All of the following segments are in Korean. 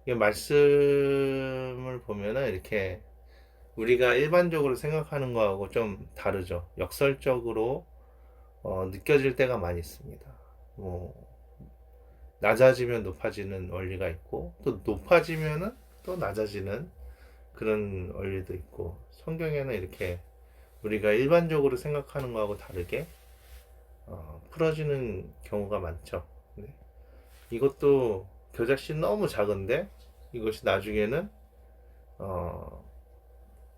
이 말씀을 보면은 이렇게 우리가 일반적으로 생각하는 거하고 좀 다르죠. 역설적으로 느껴질 때가 많이 있습니다. 뭐 낮아지면 높아지는 원리가 있고 또 높아지면은 또 낮아지는 그런 원리도 있고 성경에는 이렇게 우리가 일반적으로 생각하는 거하고 다르게 풀어지는 경우가 많죠. 네. 이것도 겨자씨 너무 작은데 이것이 나중에는 어,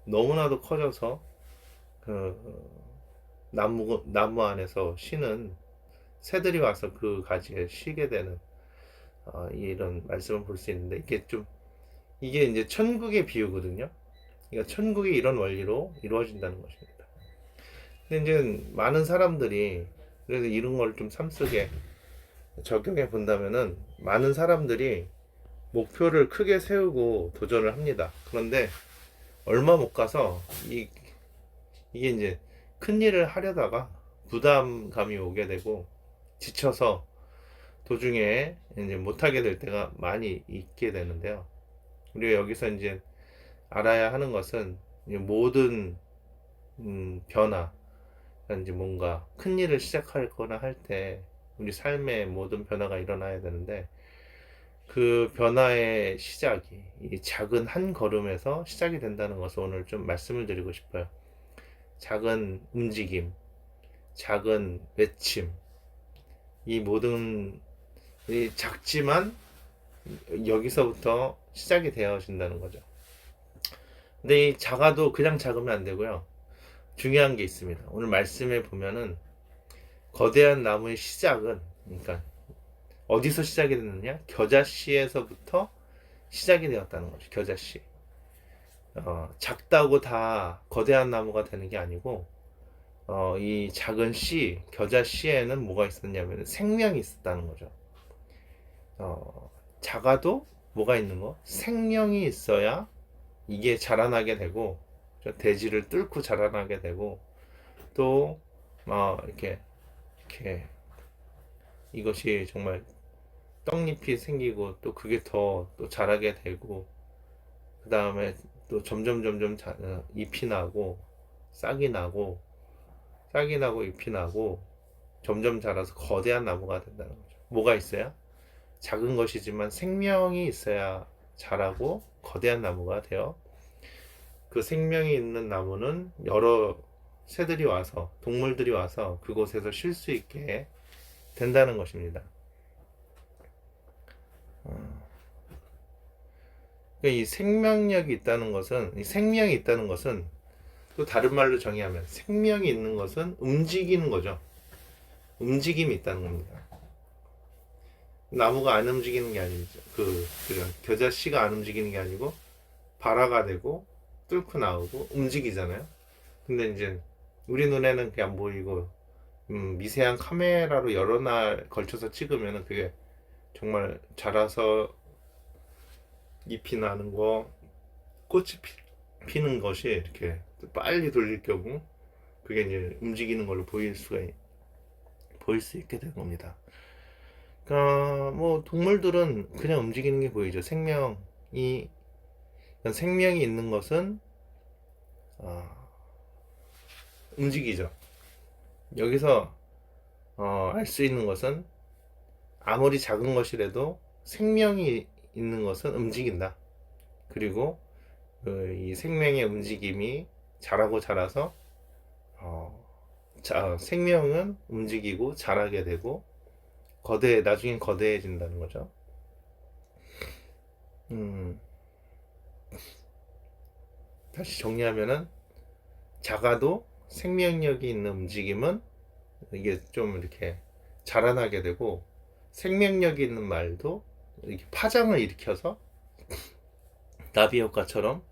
너무나도 커져서 그 나무 안에서 쉬는 새들이 와서 그 가지에 쉬게 되는 이런 말씀을 볼 수 있는데 이게 이제 천국의 비유거든요. 그러니까 천국이 이런 원리로 이루어진다는 것입니다. 근데 이제 많은 사람들이 그래서 이런 걸 좀 삶속에 적용해 본다면은 많은 사람들이 목표를 크게 세우고 도전을 합니다. 그런데 얼마 못 가서 이게 이제 큰 일을 하려다가 부담감이 오게 되고 지쳐서 도중에 이제 못하게 될 때가 많이 있게 되는데요. 우리가 여기서 이제 알아야 하는 것은 모든 변화, 그러니까 이제 뭔가 큰 일을 시작할 거나 할 때 우리 삶에 모든 변화가 일어나야 되는데 그 변화의 시작이 이 작은 한 걸음에서 시작이 된다는 것을 오늘 좀 말씀을 드리고 싶어요. 작은 움직임, 작은 외침, 이 모든 이 작지만 여기서부터 시작이 되어진다는 거죠. 근데 이 작아도 그냥 작으면 안 되고요. 중요한 게 있습니다. 오늘 말씀에 보면은 거대한 나무의 시작은 그러니까 어디서 시작이 됐느냐? 겨자씨에서부터 시작이 되었다는 거죠. 겨자씨. 작다고 다 거대한 나무가 되는 게 아니고 이 작은 씨, 겨자씨에는 뭐가 있었냐면 생명이 있었다는 거죠. 작아도 뭐가 있는 거? 생명이 있어야 이게 자라나게 되고 대지를 뚫고 자라나게 되고 또 이렇게 이것이 정말 떡잎이 생기고 또 그게 더 또 자라게 되고 그 다음에 또 점점 잎이 나고 싹이 나고 싹이 나고 잎이 나고 점점 자라서 거대한 나무가 된다는 거죠. 뭐가 있어야? 작은 것이지만 생명이 있어야 자라고 거대한 나무가 되어 그 생명이 있는 나무는 여러 새들이 와서 동물들이 와서 그곳에서 쉴 수 있게 된다는 것입니다. 그러니까 이 생명력이 있다는 것은 이 생명이 있다는 것은 또 다른 말로 정의하면 생명이 있는 것은 움직이는 거죠. 움직임이 있다는 겁니다. 나무가 안 움직이는 게 아니죠. 겨자씨가 안 움직이는 게 아니고 발화가 되고 뚫고 나오고 움직이잖아요. 근데 이제 우리 눈에는 그게 안 보이고 미세한 카메라로 여러 날 걸쳐서 찍으면 그게 정말 자라서 잎이 나는 거, 꽃이 피는 것이 이렇게 빨리 돌릴 경우 그게 이제 움직이는 걸로 보일 수 있게 되는 겁니다. 그러니까 뭐 동물들은 그냥 움직이는 게 보이죠. 생명이 있는 것은 움직이죠. 여기서 알 수 있는 것은 아무리 작은 것이라도 생명이 있는 것은 움직인다. 그리고 이 생명의 움직임이 자라고 자라서 생명은 움직이고 자라게 되고 나중엔 거대해진다는 거죠. 다시 정리하면은 작아도 생명력이 있는 움직임은 이게 좀 이렇게 자라나게 되고 생명력이 있는 말도 이렇게 파장을 일으켜서 나비 효과처럼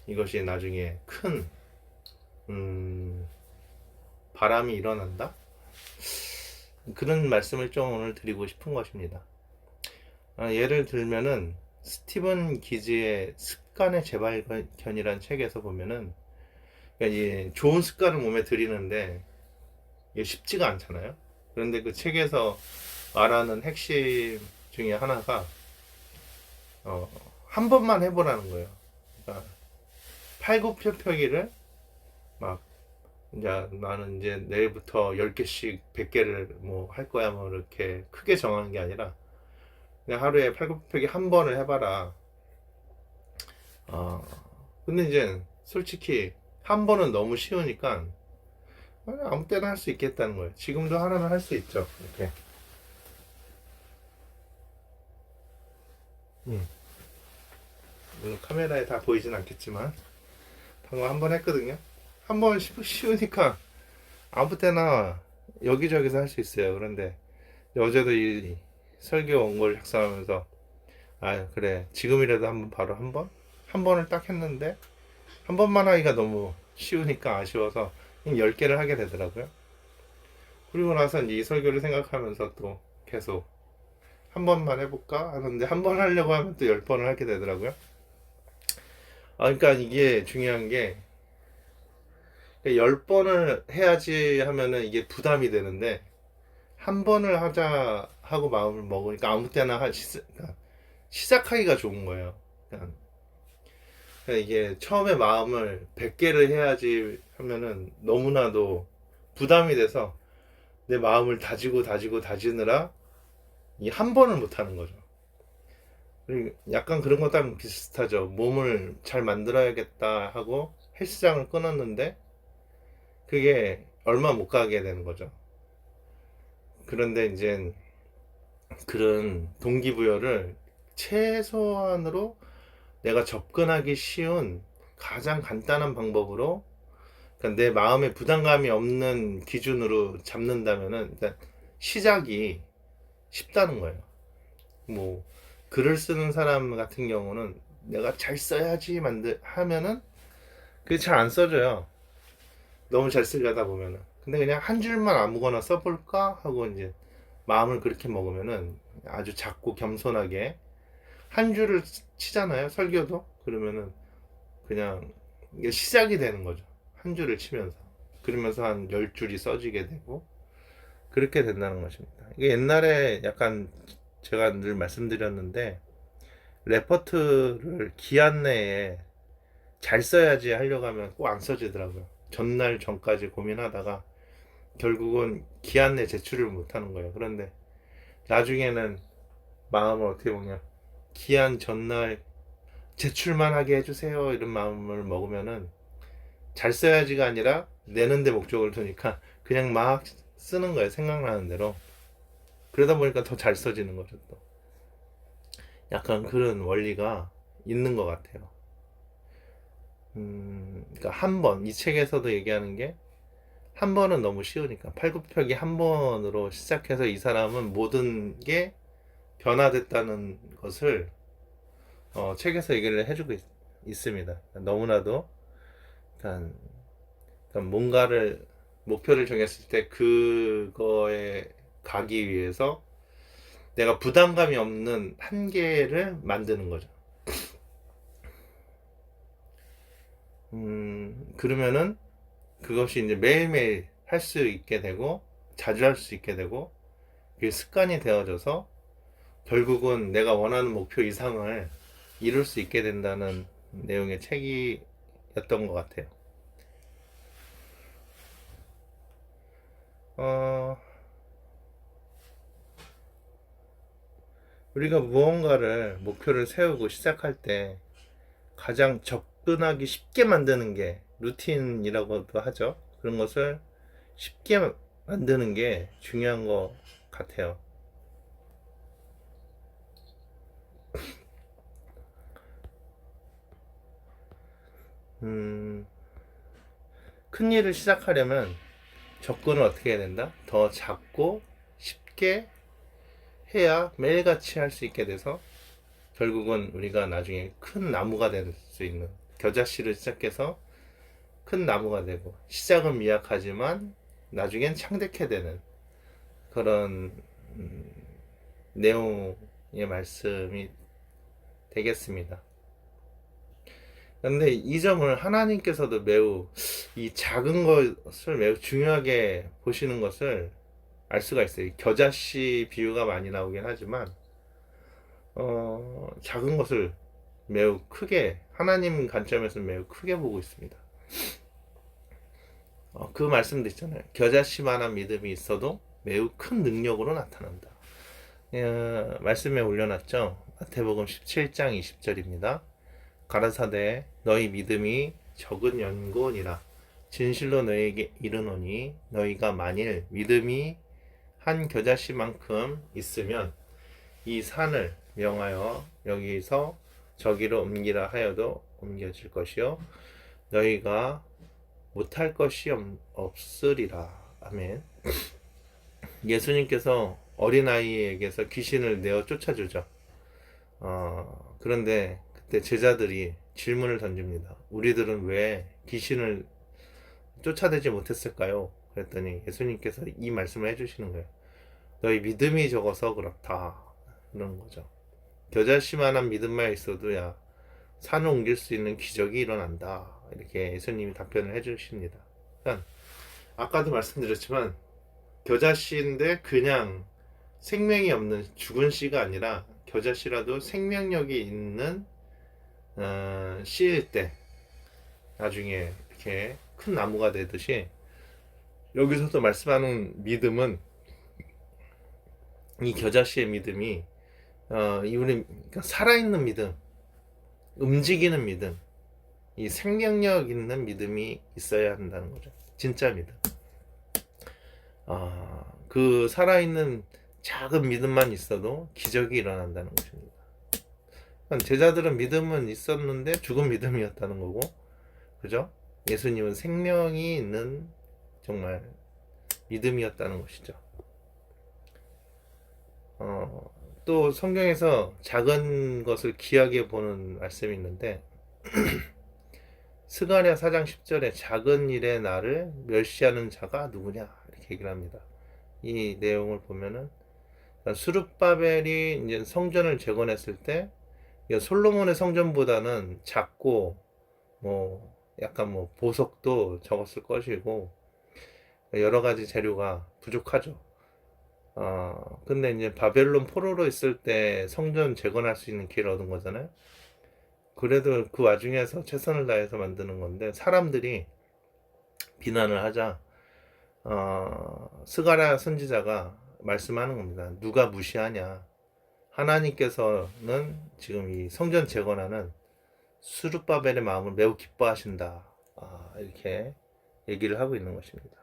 이것이 나중에 큰 바람이 일어난다. 그런 말씀을 좀 오늘 드리고 싶은 것입니다. 예를 들면은 스티븐 기즈의 습관의 재발견이라는 책에서 보면은 그러니까 좋은 습관을 몸에 들이는데 이게 쉽지가 않잖아요. 그런데 그 책에서 말하는 핵심 중에 하나가 한 번만 해보라는 거예요. 그러니까 팔굽혀펴기를 막 이제 나는 이제 내일부터 10개씩 100개를 뭐 할 거야 뭐 이렇게 크게 정하는 게 아니라 그냥 하루에 팔굽혀펴기 한 번을 해봐라. 어, 근데 이제 솔직히 한 번은 너무 쉬우니까 아무 때나 할 수 있겠다는 거예요. 지금도 하나면 할 수 있죠. 이렇게. 음. 물론 카메라에 다 보이진 않겠지만 방금 한 번 했거든요. 한 번 쉬우니까 아무 때나 여기저기서 할 수 있어요. 그런데 어제도 이 설교 원고를 작성하면서 아 그래 지금이라도 한번 바로 한 번을 딱 했는데 한 번만 하기가 너무 쉬우니까 아쉬워서 10개를 하게 되더라고요. 그리고 나서 이 설교를 생각하면서 또 계속 한 번만 해볼까 하는데 한 번 하려고 하면 또 10번을 하게 되더라고요. 그러니까 이게 중요한 게 10번을 해야지 하면은 이게 부담이 되는데 한 번을 하자 하고 마음을 먹으니까 아무 때나 그러니까 시작하기가 좋은 거예요. 그러니까 이게 처음에 마음을 100개를 해야지 하면은 너무나도 부담이 돼서 내 마음을 다지느라 이 한 번을 못 하는 거죠. 약간 그런 것랑 비슷하죠. 몸을 잘 만들어야겠다 하고 헬스장을 끊었는데 그게 얼마 못 가게 되는 거죠. 그런데 이제 그런 동기부여를 최소한으로 내가 접근하기 쉬운 가장 간단한 방법으로 그러니까 내 마음에 부담감이 없는 기준으로 잡는다면은 일단 시작이 쉽다는 거예요. 뭐 글을 쓰는 사람 같은 경우는 내가 잘 써야지 하면은 그게 잘 안 써져요. 너무 잘 쓰려다 보면은. 근데 그냥 한 줄만 아무거나 써볼까 하고 이제 마음을 그렇게 먹으면은 아주 작고 겸손하게 한 줄을 치잖아요. 설교도. 그러면은 그냥 이게 시작이 되는 거죠. 한 줄을 치면서. 그러면서 한 10줄이 써지게 되고 그렇게 된다는 것입니다. 이게 옛날에 약간 제가 늘 말씀드렸는데 레퍼트를 기한 내에 잘 써야지 하려고 하면 꼭 안 써지더라고요. 전날 전까지 고민하다가 결국은 기한 내 제출을 못 하는 거예요. 그런데 나중에는 마음을 어떻게 보면 기한 전날 제출만 하게 해주세요 이런 마음을 먹으면은 잘 써야지가 아니라 내는데 목적을 두니까 그냥 막 쓰는 거예요. 생각나는 대로. 그러다 보니까 더 잘 써지는 거죠. 또 약간 그런 원리가 있는 것 같아요. 그러니까 한 번, 이 책에서도 얘기하는 게 한 번은 너무 쉬우니까 팔굽혀펴기 한 번으로 시작해서 이 사람은 모든 게 변화됐다는 것을 책에서 얘기를 해주고 있습니다. 너무나도 그러니까 뭔가를 목표를 정했을 때 그거에 가기 위해서 내가 부담감이 없는 한계를 만드는 거죠. 그러면은 그것이 이제 매일매일 할 수 있게 되고 자주 할 수 있게 되고 그게 습관이 되어져서 결국은 내가 원하는 목표 이상을 이룰 수 있게 된다는 내용의 책이었던 것 같아요. 우리가 무언가를 목표를 세우고 시작할 때 가장 접근하기 쉽게 만드는 게 루틴이라고도 하죠. 그런 것을 쉽게 만드는 게 중요한 것 같아요. 큰 일을 시작하려면 접근을 어떻게 해야 된다? 더 작고 쉽게 해야 매일같이 할 수 있게 돼서 결국은 우리가 나중에 큰 나무가 될 수 있는 겨자씨를 시작해서 큰 나무가 되고 시작은 미약하지만 나중엔 창대케 되는 그런 내용의 말씀이 되겠습니다. 그런데 이 점을 하나님께서도 매우 이 작은 것을 매우 중요하게 보시는 것을 알 수가 있어요. 겨자씨 비유가 많이 나오긴 하지만 작은 것을 매우 크게, 하나님 관점에서 매우 크게 보고 있습니다. 그 말씀도 있잖아요. 겨자씨만한 믿음이 있어도 매우 큰 능력으로 나타난다. 말씀에 올려놨죠. 마태복음 17장 20절입니다. 가라사대 너희 믿음이 적은 연고니라. 진실로 너희에게 이르노니 너희가 만일 믿음이 한 겨자씨만큼 있으면 이 산을 명하여 여기서 저기로 옮기라 하여도 옮겨질 것이요 너희가 못할 것이 없으리라. 아멘. 예수님께서 어린아이에게서 귀신을 내어 쫓아주죠. 그런데 그때 제자들이 질문을 던집니다. 우리들은 왜 귀신을 쫓아내지 못했을까요? 그랬더니 예수님께서 이 말씀을 해주시는 거예요. 너희 믿음이 적어서 그렇다. 그런 거죠. 겨자씨만한 믿음만 있어도 야 산을 옮길 수 있는 기적이 일어난다. 이렇게 예수님이 답변을 해주십니다. 그러니까 아까도 말씀드렸지만 겨자씨인데 그냥 생명이 없는 죽은 씨가 아니라 겨자씨라도 생명력이 있는 씨일 때 나중에 이렇게 큰 나무가 되듯이 여기서도 말씀하는 믿음은 이 겨자씨의 믿음이 우리 그러니까 살아있는 믿음, 움직이는 믿음, 이 생명력 있는 믿음이 있어야 한다는 거죠. 진짜 믿음. 그 살아있는 작은 믿음만 있어도 기적이 일어난다는 것입니다. 제자들은 믿음은 있었는데 죽은 믿음이었다는 거고, 그죠? 예수님은 생명이 있는 정말 믿음이었다는 것이죠. 또 성경에서 작은 것을 귀하게 보는 말씀이 있는데 스가랴 4장 10절에 작은 일에 나를 멸시하는 자가 누구냐 이렇게 얘기를 합니다. 이 내용을 보면은 스룹바벨이 이제 성전을 재건했을 때 솔로몬의 성전보다는 작고 뭐 약간 뭐 보석도 적었을 것이고 여러 가지 재료가 부족하죠. 근데 이제 바벨론 포로로 있을 때 성전 재건할 수 있는 기회를 얻은 거잖아요. 그래도 그 와중에서 최선을 다해서 만드는 건데 사람들이 비난을 하자 스가랴 선지자가 말씀하는 겁니다. 누가 무시하냐. 하나님께서는 지금 이 성전 재건하는 스룹바벨의 마음을 매우 기뻐하신다. 이렇게 얘기를 하고 있는 것입니다.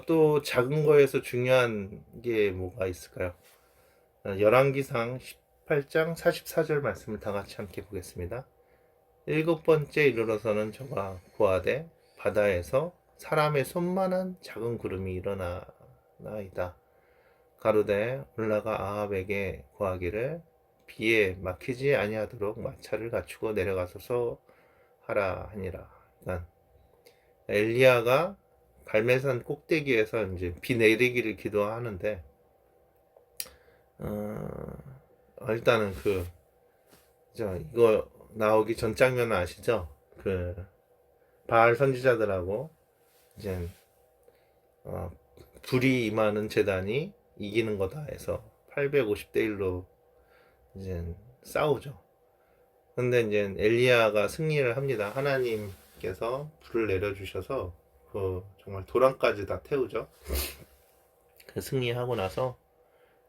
또 작은 거에서 중요한 게 뭐가 있을까요? 열왕기상 18장 44절 말씀을 다 같이 함께 보겠습니다. 일곱 번째 이르러서는 저가 구하되 바다에서 사람의 손만한 작은 구름이 일어나나이다. 가로되 올라가 아합에게 구하기를 비에 막히지 아니하도록 마차를 갖추고 내려가소서 하라 하니라. 그러니까 엘리야가 갈멜산 꼭대기에서 이제 비 내리기를 기도하는데 일단은 이거 나오기 전 장면 아시죠? 바알 선지자들하고 이제 불이 임하는 재단이 이기는 거다 해서 850대 1로 이제 싸우죠. 근데 이제 엘리야가 승리를 합니다. 하나님께서 불을 내려주셔서 정말 도랑까지 다 태우죠. 승리하고 나서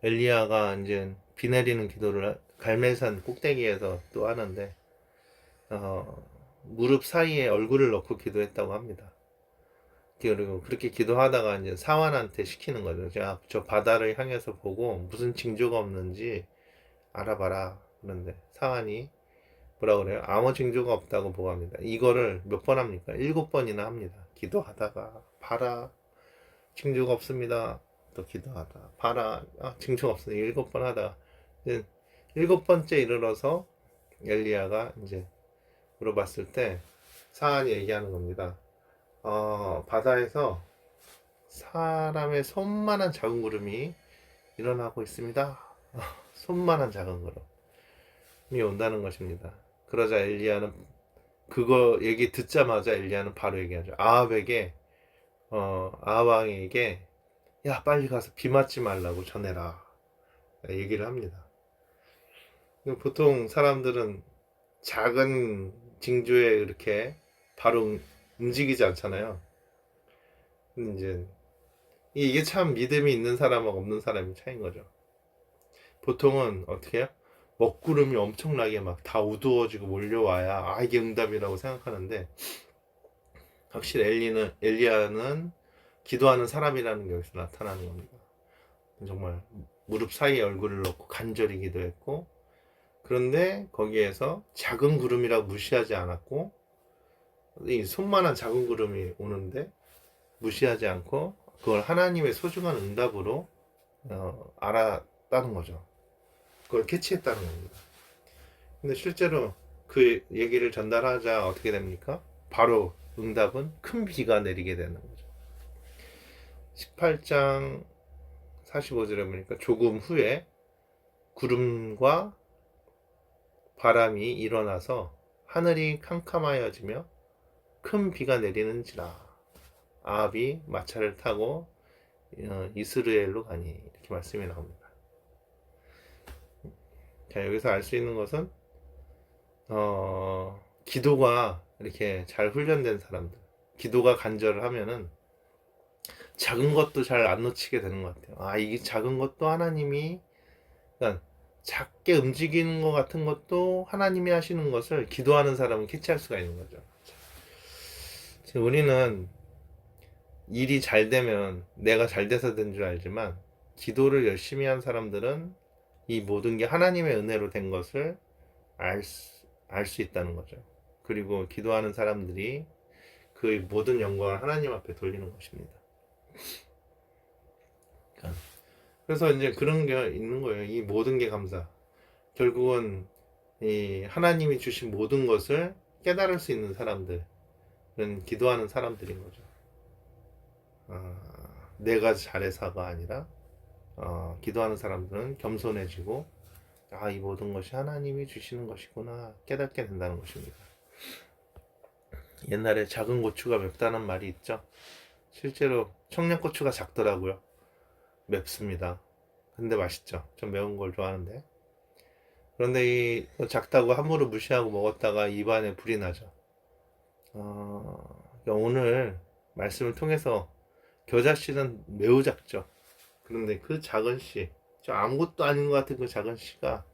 엘리야가 이제 비 내리는 기도를 갈멜산 꼭대기에서 또 하는데 무릎 사이에 얼굴을 넣고 기도했다고 합니다. 그리고 그렇게 기도하다가 이제 사환한테 시키는 거죠. 저 바다를 향해서 보고 무슨 징조가 없는지 알아봐라. 그런데 사환이 뭐라 그래요? 아무 징조가 없다고 보고합니다. 이거를 몇 번 합니까? 7번이나 합니다. 기도하다가 봐라. 징조가 없습니다. 또 기도하다 봐라. 징조가 없습니다. 7번 하다가 7번째 이르러서 엘리야가 이제 물어봤을 때 사안이 얘기하는 겁니다. 바다에서 사람의 손만한 작은 구름이 일어나고 있습니다. 손만한 작은 구름이 온다는 것입니다. 그러자 엘리야는 그거 얘기 듣자마자 엘리야는 바로 얘기하죠. 아합에게 아합 왕에게 야 빨리 가서 비 맞지 말라고 전해라 얘기를 합니다. 보통 사람들은 작은 징조에 이렇게 바로 움직이지 않잖아요. 근데 이제 이게 참 믿음이 있는 사람하고 없는 사람의 차이인 거죠. 보통은 어떻게 해요? 먹구름이 엄청나게 막 다 우두워지고 몰려와야 이게 응답이라고 생각하는데, 확실히 엘리야는 기도하는 사람이라는 게 여기서 나타나는 겁니다. 정말 무릎 사이에 얼굴을 넣고 간절히 기도했고, 그런데 거기에서 작은 구름이라고 무시하지 않았고, 이 손만한 작은 구름이 오는데 무시하지 않고 그걸 하나님의 소중한 응답으로 알았다는 거죠. 그걸 캐치했다는 겁니다. 근데 실제로 그 얘기를 전달하자 어떻게 됩니까? 바로 응답은 큰 비가 내리게 되는 거죠. 18장 45절에 보니까 조금 후에 구름과 바람이 일어나서 하늘이 캄캄하여지며 큰 비가 내리는지라. 아합이 마차를 타고 이스라엘로 가니, 이렇게 말씀이 나옵니다. 자, 여기서 알 수 있는 것은 기도가 이렇게 잘 훈련된 사람들, 기도가 간절을 하면은 작은 것도 잘 안 놓치게 되는 것 같아요. 이게 작은 것도 하나님이, 그러니까 작게 움직이는 것 같은 것도 하나님이 하시는 것을 기도하는 사람은 캐치할 수가 있는 거죠. 우리는 일이 잘 되면 내가 잘 돼서 된 줄 알지만, 기도를 열심히 한 사람들은 이 모든 게 하나님의 은혜로 된 것을 알 수 있다는 거죠. 그리고 기도하는 사람들이 그 모든 영광을 하나님 앞에 돌리는 것입니다. 그래서 이제 그런 게 있는 거예요. 이 모든 게 감사. 결국은 이 하나님이 주신 모든 것을 깨달을 수 있는 사람들은 기도하는 사람들인 거죠. 내가 잘해서가 아니라 기도하는 사람들은 겸손해지고, 이 모든 것이 하나님이 주시는 것이구나 깨닫게 된다는 것입니다. 옛날에 작은 고추가 맵다는 말이 있죠. 실제로 청양고추가 작더라고요. 맵습니다. 근데 맛있죠. 좀 매운 걸 좋아하는데. 그런데 이 작다고 함부로 무시하고 먹었다가 입안에 불이 나죠. 오늘 말씀을 통해서 겨자씨는 매우 작죠. 그런데 그 작은 씨, 아무것도 아닌 것 같은 그 작은 씨가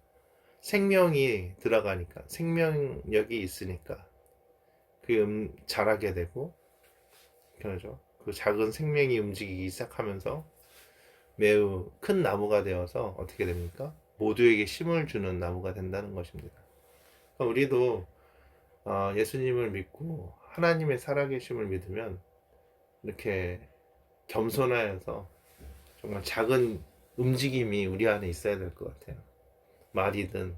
생명이 들어가니까, 생명력이 있으니까 자라게 되고, 그러죠. 그 작은 생명이 움직이기 시작하면서 매우 큰 나무가 되어서 어떻게 됩니까? 모두에게 힘을 주는 나무가 된다는 것입니다. 그러니까 우리도 예수님을 믿고 하나님의 살아계심을 믿으면 이렇게 겸손하여서 정말 작은 움직임이 우리 안에 있어야 될 것 같아요. 말이든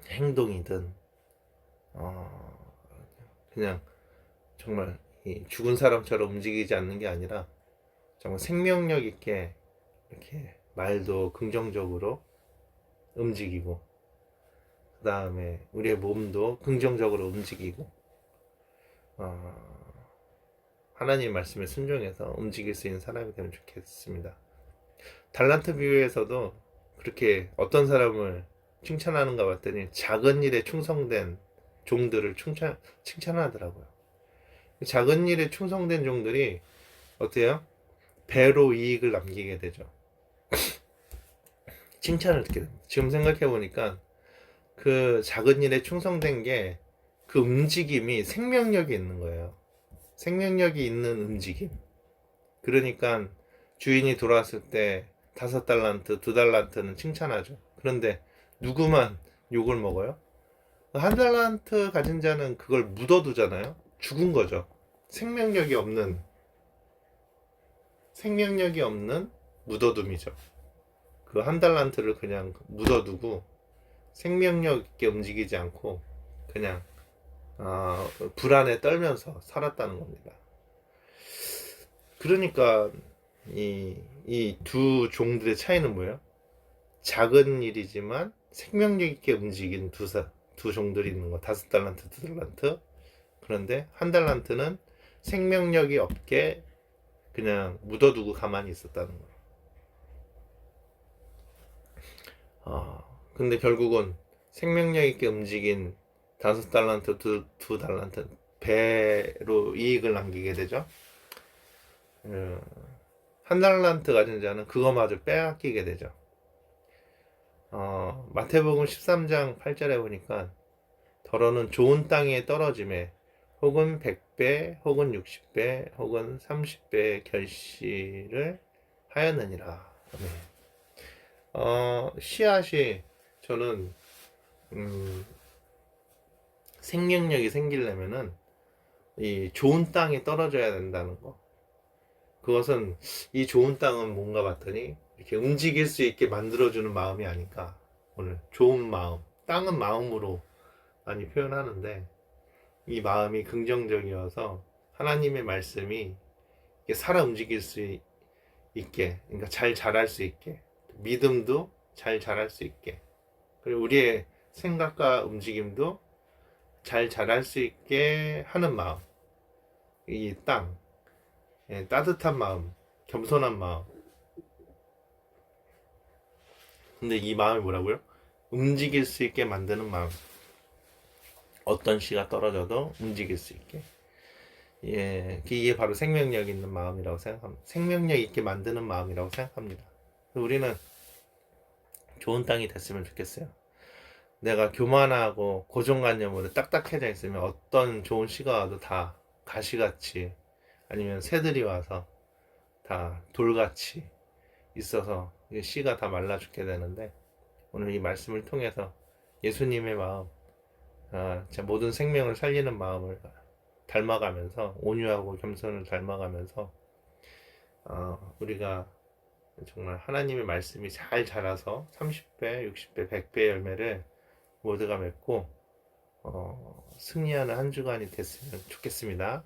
행동이든 그냥 정말 죽은 사람처럼 움직이지 않는 게 아니라 정말 생명력 있게 이렇게 말도 긍정적으로 움직이고, 그 다음에 우리의 몸도 긍정적으로 움직이고, 하나님 말씀에 순종해서 움직일 수 있는 사람이 되면 좋겠습니다. 달란트 비유에서도 그렇게 어떤 사람을 칭찬하는가 봤더니 작은 일에 충성된 종들을 칭찬하더라고요. 작은 일에 충성된 종들이 어때요? 배로 이익을 남기게 되죠. 칭찬을 듣게 됩니다. 지금 생각해보니까 그 작은 일에 충성된 게, 그 움직임이 생명력이 있는 거예요. 생명력이 있는 움직임. 그러니까 주인이 돌아왔을 때 5달란트, 2달란트는 칭찬하죠. 그런데 누구만 욕을 먹어요? 1달란트 가진 자는 그걸 묻어두잖아요. 죽은 거죠. 생명력이 없는 묻어둠이죠. 그 1달란트를 그냥 묻어두고 생명력 있게 움직이지 않고 그냥 불안에 떨면서 살았다는 겁니다. 그러니까 이 두 종들의 차이는 뭐예요? 작은 일이지만 생명력 있게 움직이는 두 종들이 있는 거. 5달란트, 2달란트. 그런데 1달란트는 생명력이 없게 그냥 묻어두고 가만히 있었다는 거예요. 근데 결국은 생명력 있게 움직인 5달란트, 두 달란트 배로 이익을 남기게 되죠. 한 달란트 가진 자는 그거마저 빼앗기게 되죠. 마태복음 13장 8절에 보니까 더러는 좋은 땅에 떨어짐에 혹은 100배 혹은 60배 혹은 30배의 결실을 하였느니라. 씨앗이 저는 생명력이 생기려면은 이 좋은 땅에 떨어져야 된다는 거. 그것은 이 좋은 땅은 뭔가 봤더니 이렇게 움직일 수 있게 만들어주는 마음이 아닐까. 오늘 좋은 마음. 땅은 마음으로 많이 표현하는데 이 마음이 긍정적이어서 하나님의 말씀이 살아 움직일 수 있게, 그러니까 잘 자랄 수 있게, 믿음도 잘 자랄 수 있게, 그리고 우리의 생각과 움직임도 잘 자랄 수 있게 하는 마음, 이 땅, 따뜻한 마음, 겸손한 마음. 근데 이 마음이 뭐라고요? 움직일 수 있게 만드는 마음. 어떤 씨가 떨어져도 움직일 수 있게. 예, 이게 바로 생명력 있는 마음이라고 생각합니다. 생명력 있게 만드는 마음이라고 생각합니다. 우리는 좋은 땅이 됐으면 좋겠어요. 내가 교만하고 고정관념으로 딱딱해져 있으면 어떤 좋은 씨가 와도 다 가시같이, 아니면 새들이 와서 다 돌같이 있어서 씨가 다 말라 죽게 되는데, 오늘 이 말씀을 통해서 예수님의 마음, 진짜 모든 생명을 살리는 마음을 닮아가면서, 온유하고 겸손을 닮아가면서 우리가 정말 하나님의 말씀이 잘 자라서 30배, 60배, 100배 열매를 모두가 맺고 승리하는 한 주간이 됐으면 좋겠습니다.